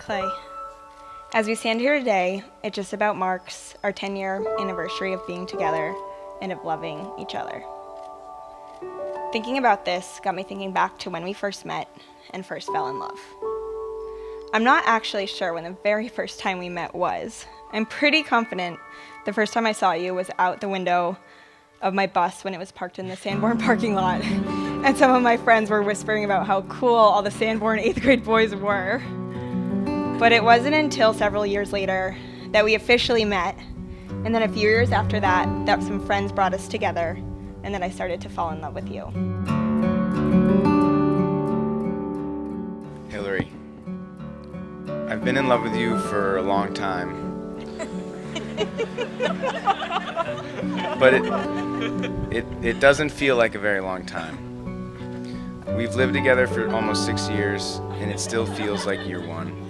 Clay. As we stand here today, it just about marks our 10-year anniversary of being together and of loving each other. Thinking about this got me thinking back to when we first met and first fell in love. I'm not actually sure when the very first time we met was. I'm pretty confident the first time I saw you was out the window of my bus when it was parked in the Sanborn parking lot. And some of my friends were whispering about how cool all the Sanborn 8th grade boys were. But it wasn't until several years later that we officially met, and then a few years after that some friends brought us together, and then I started to fall in love with you. Hilary, I've been in love with you for a long time. But it doesn't feel like a very long time. We've lived together for almost 6 years, and it still feels like year one.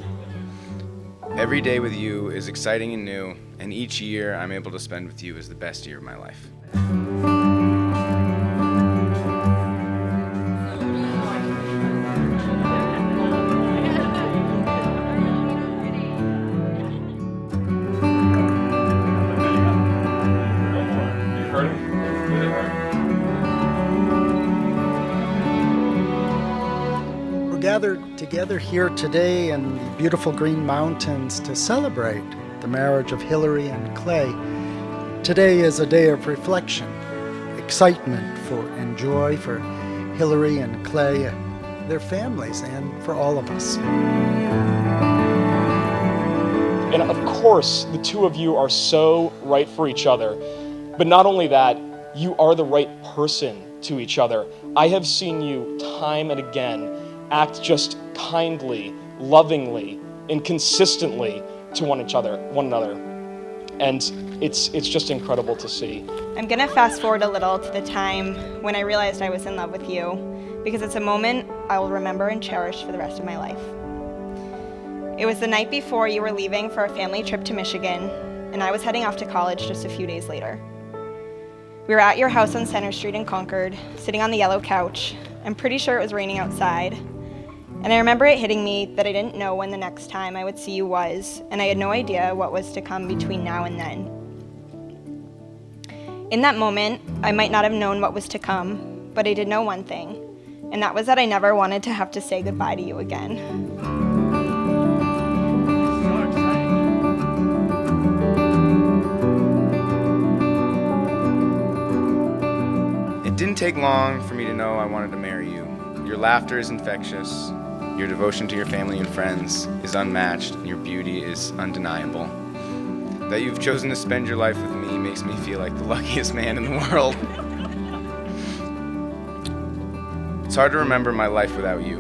Every day with you is exciting and new, and each year I'm able to spend with you is the best year of my life. Gathered together here today in the beautiful Green Mountains to celebrate the marriage of Hilary and Clay. Today is a day of reflection, excitement and joy for Hilary and Clay, their families, and for all of us. And of course, the two of you are so right for each other. But not only that, you are the right person to each other. I have seen you time and again act just kindly, lovingly, and consistently to one another. And it's just incredible to see. I'm gonna fast forward a little to the time when I realized I was in love with you, because it's a moment I will remember and cherish for the rest of my life. It was the night before you were leaving for a family trip to Michigan, and I was heading off to college just a few days later. We were at your house on Center Street in Concord, sitting on the yellow couch. I'm pretty sure it was raining outside. And I remember it hitting me that I didn't know when the next time I would see you was, and I had no idea what was to come between now and then. In that moment, I might not have known what was to come, but I did know one thing, and that was that I never wanted to have to say goodbye to you again. It didn't take long for me to know I wanted to marry you. Your laughter is infectious. Your devotion to your family and friends is unmatched, and your beauty is undeniable. That you've chosen to spend your life with me makes me feel like the luckiest man in the world. It's hard to remember my life without you.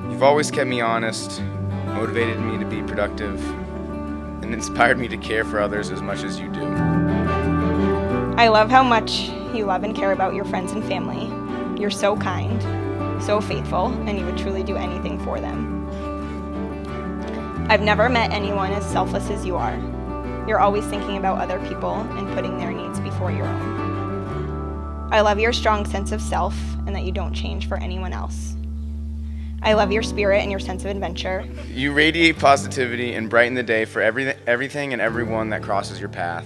You've always kept me honest, motivated me to be productive, and inspired me to care for others as much as you do. I love how much you love and care about your friends and family. You're so kind, so faithful, and you would truly do anything for them. I've never met anyone as selfless as you are. You're always thinking about other people and putting their needs before your own. I love your strong sense of self and that you don't change for anyone else. I love your spirit and your sense of adventure. You radiate positivity and brighten the day for everything and everyone that crosses your path.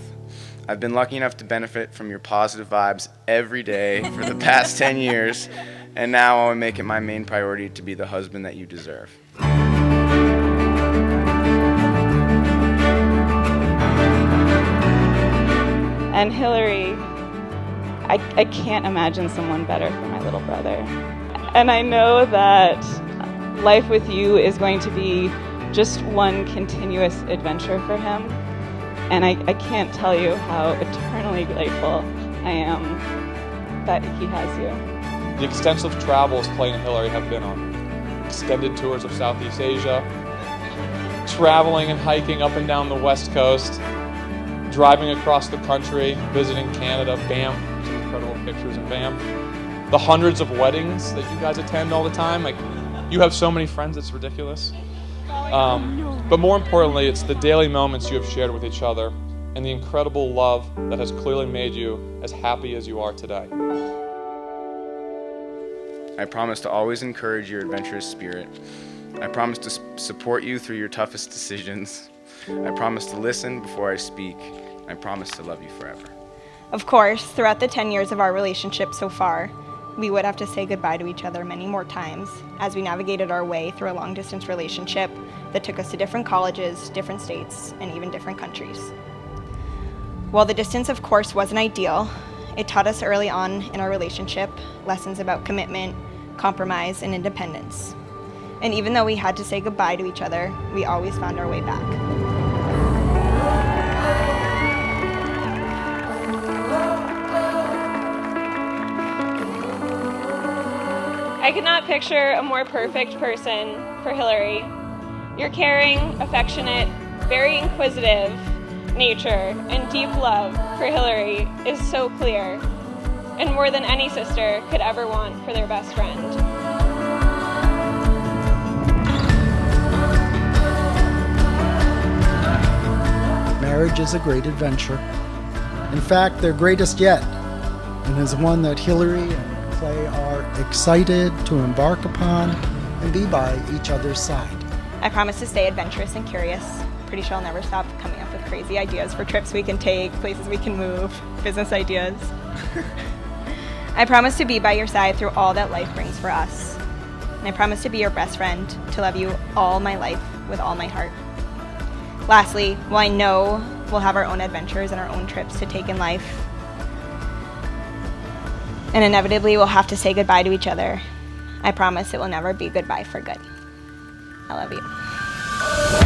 I've been lucky enough to benefit from your positive vibes every day for the past 10 years, and now I will make it my main priority to be the husband that you deserve. And Hilary, I can't imagine someone better for my little brother. And I know that life with you is going to be just one continuous adventure for him. And I can't tell you how eternally grateful I am that he has you. The extensive travels Clay and Hilary have been on, extended tours of Southeast Asia, traveling and hiking up and down the West Coast, driving across the country, visiting Canada, Banff, some incredible pictures in Banff, the hundreds of weddings that you guys attend all the time. Like, you have so many friends, it's ridiculous. But more importantly, it's the daily moments you have shared with each other and the incredible love that has clearly made you as happy as you are today. I promise to always encourage your adventurous spirit I promise to support you through your toughest decisions. I promise to listen before I speak. I promise to love you forever. Of course, throughout the 10 years of our relationship so far, we would have to say goodbye to each other many more times as we navigated our way through a long-distance relationship that took us to different colleges, different states, and even different countries. While the distance, of course, wasn't ideal, it taught us early on in our relationship lessons about commitment, compromise, and independence. And even though we had to say goodbye to each other, we always found our way back. I could not picture a more perfect person for Hilary. Your caring, affectionate, very inquisitive nature and deep love for Hilary is so clear, and more than any sister could ever want for their best friend. Marriage is a great adventure. In fact, their greatest yet, and is one that Hilary and Clay are excited to embark upon and be by each other's side. I promise to stay adventurous and curious. Pretty sure I'll never stop coming up with crazy ideas for trips we can take, places we can move, business ideas. I promise to be by your side through all that life brings for us. And I promise to be your best friend, to love you all my life with all my heart. Lastly, while I know we'll have our own adventures and our own trips to take in life, and inevitably we'll have to say goodbye to each other, I promise it will never be goodbye for good. I love you.